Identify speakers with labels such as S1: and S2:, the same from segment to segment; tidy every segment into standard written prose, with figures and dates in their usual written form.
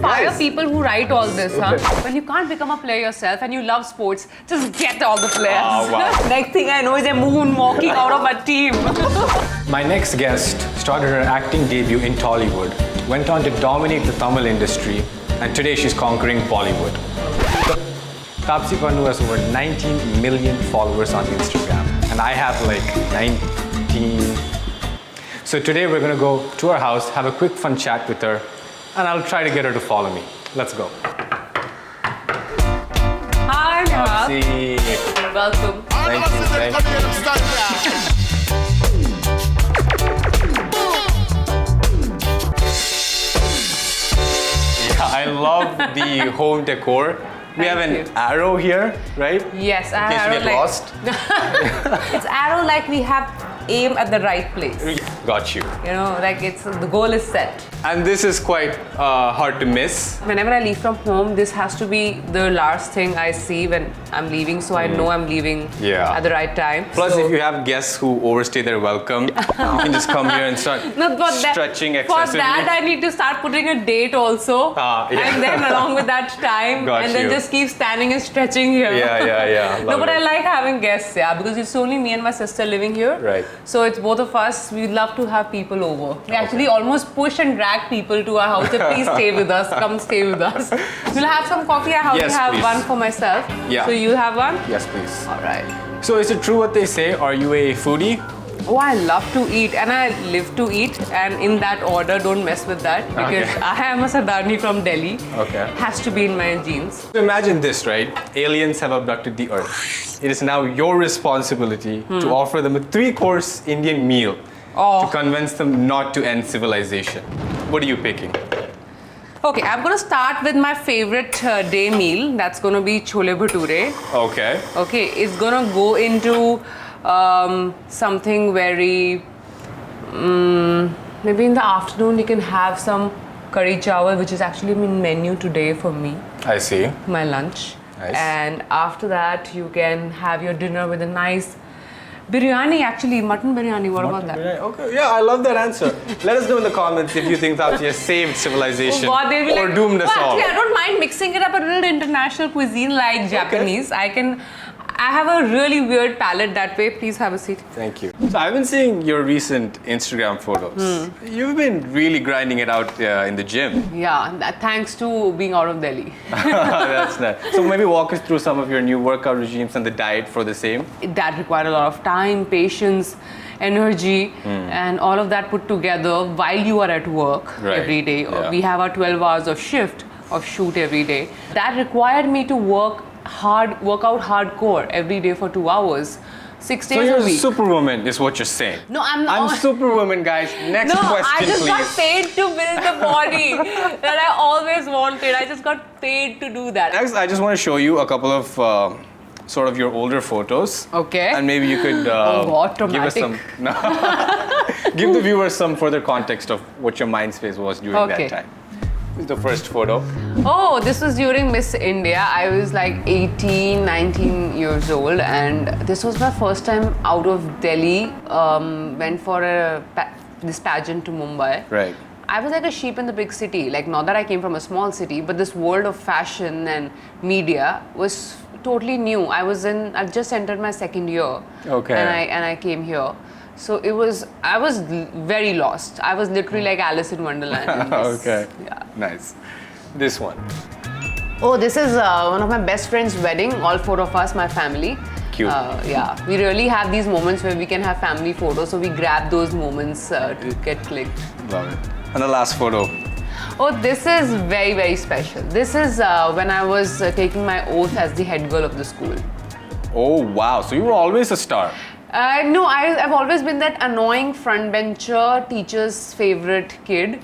S1: fire
S2: Guys.
S1: people who write all this, huh? When you can't become a player yourself and you love sports, just get all the players.
S2: Oh, wow.
S1: Next thing I know is a moonwalking out of a team.
S2: My next guest started her acting debut in Tollywood, went on to dominate the Tamil industry, and today she's conquering Bollywood. Taapsee Pannu has over 19 million followers on Instagram, and I have like 19. So today we're gonna go to her house, have a quick fun chat with her, and I'll try to get her to follow me. Let's go.
S1: Hi, Rob.
S2: See.
S1: Welcome.
S2: Thank you. Yeah, I love the home decor. We have an
S1: Thank you.
S2: arrow here, right?
S1: Yes, I
S2: In case
S1: have
S2: you get lost.
S1: It's arrow like we have aim at the right place.
S2: Got you.
S1: You know, like it's the goal is set.
S2: And this is quite hard to miss.
S1: Whenever I leave from home, this has to be the last thing I see when I'm leaving, so I know I'm leaving
S2: Yeah.
S1: at the right time.
S2: Plus,
S1: so,
S2: if you have guests who overstay their welcome, you can just come here and start
S1: no, but
S2: stretching
S1: for
S2: excessively.
S1: that, I need to start putting a date also.
S2: Yeah.
S1: And then along with that time,
S2: Got
S1: and then
S2: you.
S1: just keep standing and stretching here.
S2: Yeah.
S1: No,
S2: Love
S1: but I
S2: it.
S1: like having guests, yeah, because it's only me and my sister living here.
S2: Right.
S1: So it's both of us. We love to have people over. We actually almost push and drag people to our house. Say, please stay with us. Come stay with us. We'll have some coffee. I already
S2: Yes,
S1: have
S2: please.
S1: one for myself.
S2: Yeah.
S1: So you have one?
S2: Yes, please.
S1: All right.
S2: So is it true what they say? Are you a foodie?
S1: Oh, I love to eat and I live to eat, and in that order, don't mess with that because
S2: Okay.
S1: I am a Sardarni from Delhi.
S2: Okay.
S1: Has to be in my genes.
S2: So imagine this, right? Aliens have abducted the Earth. It is now your responsibility to offer them a 3-course Indian meal to convince them not to end civilization. What are you picking?
S1: Okay, I'm gonna start with my favorite day meal. That's gonna be chole bhature.
S2: Okay.
S1: Okay, it's gonna go into something very. Maybe in the afternoon you can have some curry chawal, which is actually in menu today for me,
S2: I see.
S1: my lunch.
S2: Nice.
S1: And after that, you can have your dinner with a nice biryani. Actually, mutton biryani. What about that?
S2: Okay, yeah, I love that answer. Let us know in the comments if you think Taapsee has saved civilization
S1: Oh God, they'll be
S2: or
S1: like,
S2: doomed us
S1: well,
S2: all.
S1: actually, I don't mind mixing it up a little international cuisine like Japanese. I have a really weird palate that way. Please have a seat.
S2: Thank you. So I've been seeing your recent Instagram photos. You've been really grinding it out in the gym.
S1: Yeah, thanks to being out of Delhi.
S2: That's nice. So maybe walk us through some of your new workout regimes and the diet for the same.
S1: That required a lot of time, patience, energy, and all of that put together while you are at work
S2: Right.
S1: every day.
S2: Yeah.
S1: We have our 12 hours of shift of shoot every day. That required me to work out hardcore every day for 2 hours, 6
S2: So
S1: days
S2: you're
S1: a
S2: a
S1: week.
S2: superwoman is what you're saying.
S1: No, I'm not.
S2: I'm superwoman, guys. Next
S1: No,
S2: question,
S1: I just
S2: please.
S1: got paid to build the body that I always wanted. I just got paid to do that.
S2: Next, I just want to show you a couple of sort of your older photos.
S1: Okay.
S2: And maybe you could
S1: God,
S2: give us
S1: dramatic.
S2: some. No. Give the viewers some further context of what your mind space was during
S1: Okay.
S2: that time. This is the first photo.
S1: Oh, this was during Miss India. I was like 18, 19 years old, and this was my first time out of Delhi. Went for this pageant to Mumbai.
S2: Right.
S1: I was like a sheep in the big city. Like, not that I came from a small city, but this world of fashion and media was totally new. I just entered my second year.
S2: Okay.
S1: And I came here. So I was very lost. I was literally like Alice in Wonderland. in this.
S2: Okay.
S1: Yeah.
S2: Nice. This one.
S1: Oh, this is one of my best friend's wedding. All 4 of us, my family.
S2: Cute.
S1: Yeah, we really have these moments where we can have family photos. So we grab those moments to get clicked.
S2: Love it. And the last photo.
S1: Oh, this is very, very special. This is when I was taking my oath as the head girl of the school.
S2: Oh, wow. So you were always a star.
S1: No, I've always been that annoying front bencher, teacher's favorite kid.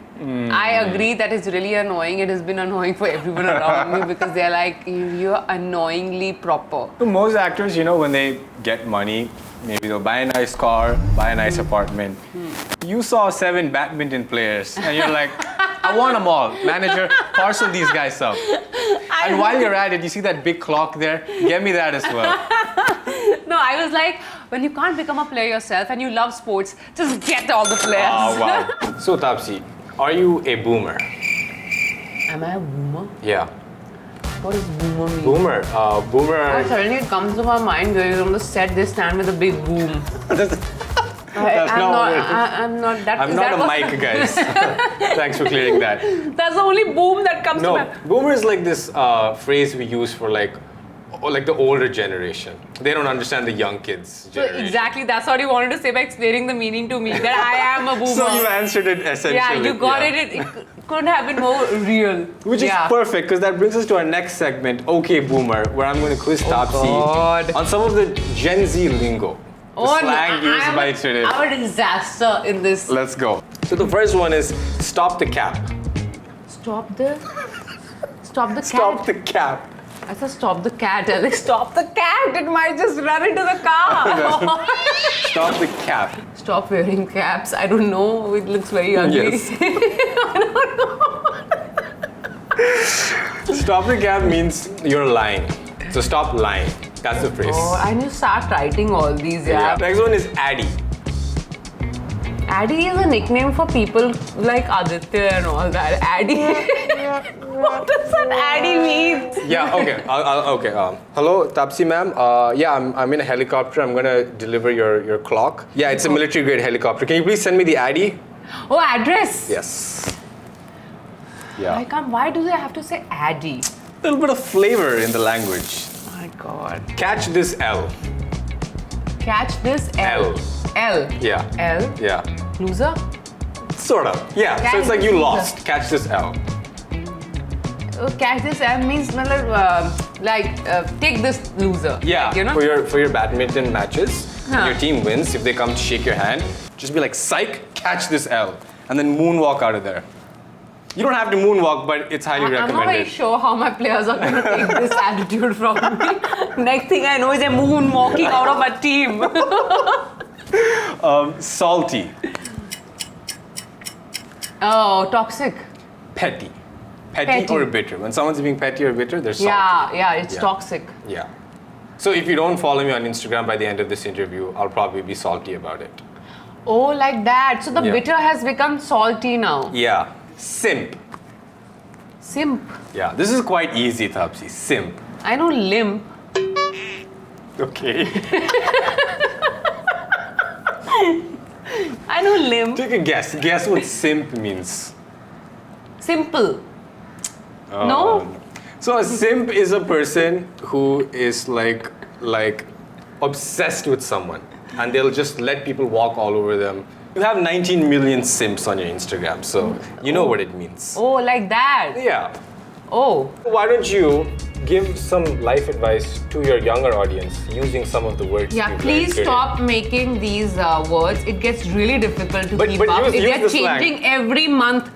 S1: I agree that it's really annoying. It has been annoying for everyone around me because they're like, you're annoyingly proper.
S2: So most actors, you know, when they get money, maybe they'll buy a nice car, buy a nice apartment. You saw 7 badminton players and you're like, I want them all. Manager, parcel these guys up. And while you're at it, you see that big clock there? Get me that as well.
S1: No, I was like, when you can't become a player yourself and you love sports, just get all the players.
S2: Oh, wow. So, Taapsee, are you a boomer?
S1: Am I a boomer?
S2: Yeah.
S1: What does boomer mean?
S2: Boomer. Boomer.
S1: Suddenly it comes to my mind where on the set they stand with a big boom. I'm not that.
S2: I'm not a mic, guys. Thanks for clearing that.
S1: That's the only boom that comes to
S2: No,
S1: my.
S2: boomer is like this phrase we use for like the older generation. They don't understand the young kids
S1: So
S2: generation.
S1: exactly, that's what you wanted to say by explaining the meaning to me, that I am a boomer.
S2: So you answered it essentially.
S1: Yeah, you got it. It couldn't have been more real.
S2: Which is perfect, because that brings us to our next segment, OK Boomer, where I'm going to quiz Taapsee
S1: God.
S2: on some of the Gen Z lingo. The slang used by today.
S1: I'm a disaster in this.
S2: Let's go. So the first one is stop the cap.
S1: Stop the cat.
S2: Stop the cap.
S1: I said stop the cat. I was like, stop the cat. It might just run into the car.
S2: Stop the cap.
S1: Stop wearing caps. I don't know. It looks very ugly.
S2: Yes. Stop the cap means you're lying. So stop lying. That's the phrase.
S1: Oh, I need to start writing all these. Yeah.
S2: Next one is Addy.
S1: Addy is a nickname for people like Aditya and all that. Addy. What does that Addy mean?
S2: Yeah, okay. Okay. Hello, Taapsee ma'am. Yeah, I'm in a helicopter. I'm going to deliver your clock. Yeah, it's a military grade helicopter. Can you please send me the Addy?
S1: Oh, address.
S2: Yes. Yeah.
S1: Why do they have to say Addy?
S2: A little bit of flavor in the language.
S1: Oh my God.
S2: Catch this L.
S1: Catch this L. L.
S2: Yeah.
S1: L.
S2: Yeah.
S1: Loser?
S2: Sort of. Yeah. So it's like you lost. Catch this L.
S1: Catch this L means take this loser.
S2: Yeah.
S1: Like, you know?
S2: For your badminton matches, when your team wins, if they come to shake your hand, just be like, psych, catch this L. And then moonwalk out of there. You don't have to moonwalk, but it's highly recommended.
S1: I'm not very sure how my players are going to take this attitude from me. Next thing I know is they're moonwalking out of my team.
S2: Salty.
S1: Oh, toxic.
S2: Petty. Petty or bitter. When someone's being petty or bitter, they're salty.
S1: Yeah, it's toxic.
S2: Yeah. So if you don't follow me on Instagram by the end of this interview, I'll probably be salty about it.
S1: Oh, like that. So the bitter has become salty now.
S2: Yeah. Simp.
S1: Simp.
S2: Yeah, this is quite easy, Taapsee. Simp.
S1: I know limp.
S2: Okay.
S1: I know limp.
S2: Take a guess. Guess what simp means.
S1: Simple. No?
S2: So a simp is a person who is like obsessed with someone, and they'll just let people walk all over them. You have 19 million simps on your Instagram, so you know what it means.
S1: Oh, like that.
S2: Yeah.
S1: Oh.
S2: Why don't you give some life advice to your younger audience using some of the words
S1: Yeah,
S2: you've
S1: please
S2: learned today?
S1: stop making these words. It gets really difficult to keep up.
S2: use
S1: If they're
S2: the slang.
S1: changing every month,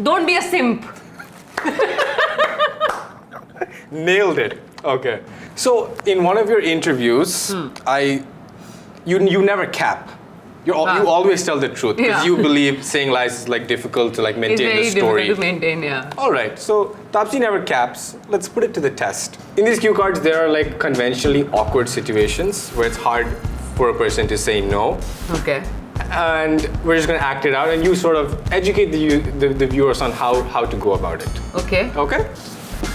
S1: don't be a simp.
S2: Nailed it. Okay. So in one of your interviews, you never cap. You always tell the truth because you believe saying lies is like difficult to like
S1: It's
S2: maintain
S1: very
S2: the story.
S1: difficult to maintain, yeah.
S2: All right. So Taapsee never caps. Let's put it to the test. In these cue cards, there are like conventionally awkward situations where it's hard for a person to say no.
S1: Okay.
S2: And we're just going to act it out, and you sort of educate the viewers on how to go about it.
S1: Okay.
S2: Okay?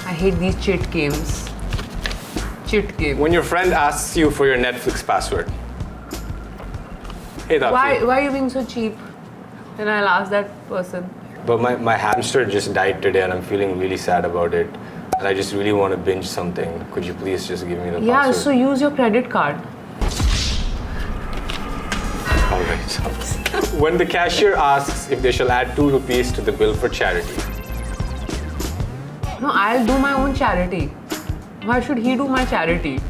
S1: I hate these cheat games. Cheat game.
S2: When your friend asks you for your Netflix password. Hey, Taapsee.
S1: Why are you being so cheap? Then I'll ask that person.
S2: But my hamster just died today, and I'm feeling really sad about it. And I just really want to binge something. Could you please just give me the
S1: Yeah,
S2: password?
S1: so use your credit card.
S2: All right. When the cashier asks if they shall add 2 rupees to the bill for charity.
S1: No, I'll do my own charity. Why should he do my charity?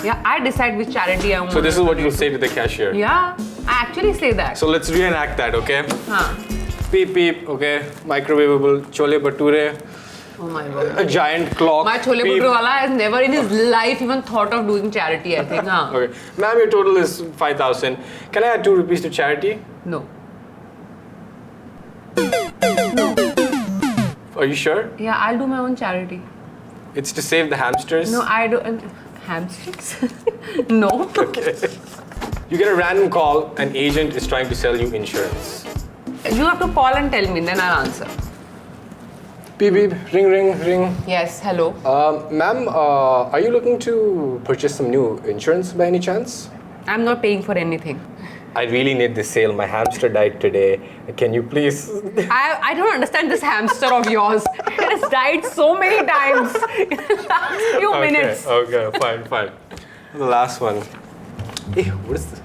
S1: Yeah, I decide which charity I want.
S2: So this is what you'll say to the cashier.
S1: Yeah, I actually say that.
S2: So let's reenact that, okay?
S1: Huh.
S2: Beep beep, okay? Microwavable chole bhature,
S1: Oh my God.
S2: a giant clock.
S1: My chole
S2: beep.
S1: bhature wala has never in his life even thought of doing charity, I think. Huh?
S2: Okay. Ma'am, your total is 5,000. Can I add 2 rupees to charity?
S1: No.
S2: Are you sure?
S1: Yeah, I'll do my own charity.
S2: It's to save the hamsters?
S1: No, I do. Hamsters? No.
S2: Okay. You get a random call, an agent is trying to sell you insurance.
S1: You have to call and tell me, then I'll answer.
S2: Beep beep, ring ring ring.
S1: Yes, hello.
S2: Ma'am, are you looking to purchase some new insurance by any chance?
S1: I'm not paying for anything.
S2: I really need this sale. My hamster died today. Can you please?
S1: I don't understand this hamster of yours. It has died so many times in the last few minutes.
S2: Okay, fine. The last one. Hey, what is this?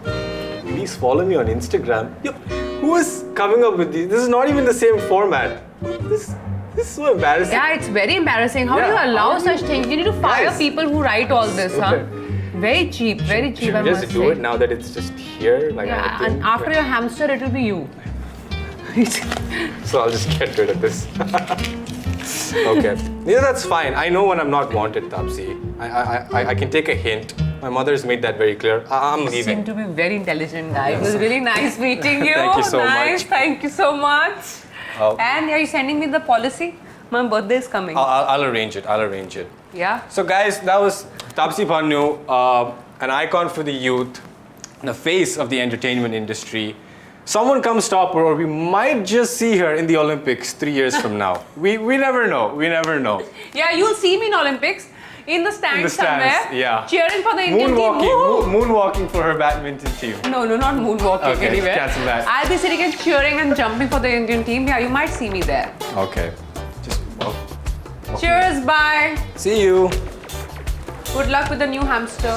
S2: Please follow me on Instagram. Yo, who is coming up with these? This is not even the same format. This is so embarrassing.
S1: Yeah, it's very embarrassing. How do
S2: Yeah,
S1: you allow
S2: how do
S1: such things? You need to fire
S2: Guys.
S1: people who write all this, huh? Very cheap, very cheap.
S2: Should
S1: I
S2: we
S1: must
S2: just do
S1: say.
S2: it now that it's just here? Like
S1: Yeah,
S2: I
S1: and
S2: think,
S1: after your hamster, it will be you.
S2: So I'll just get rid of this. Okay. Yeah, that's fine. I know when I'm not wanted, Tapsi. I can take a hint. My mother's made that very clear. I'm
S1: You
S2: leaving.
S1: seem to be very intelligent guy. It was really nice meeting you.
S2: Thank you so
S1: nice.
S2: much.
S1: Thank you so much.
S2: Oh.
S1: And are you sending me the policy? My birthday is coming.
S2: I'll arrange it.
S1: Yeah.
S2: So guys, that was Tapsi Pannu, an icon for the youth, the face of the entertainment industry. Someone come stop her, or we might just see her in the Olympics 3 years from now. We never know.
S1: Yeah, you'll see me in Olympics in the stands,
S2: In the stands,
S1: somewhere,
S2: yeah.
S1: cheering for the Indian team. Woo!
S2: Moonwalking for her badminton team.
S1: No, not moonwalking
S2: Okay,
S1: anywhere.
S2: cancel that.
S1: I'll be sitting and cheering and jumping for the Indian team. Yeah, you might see me there.
S2: Okay. Just
S1: Cheers, bye.
S2: see you.
S1: Good luck with the new hamster.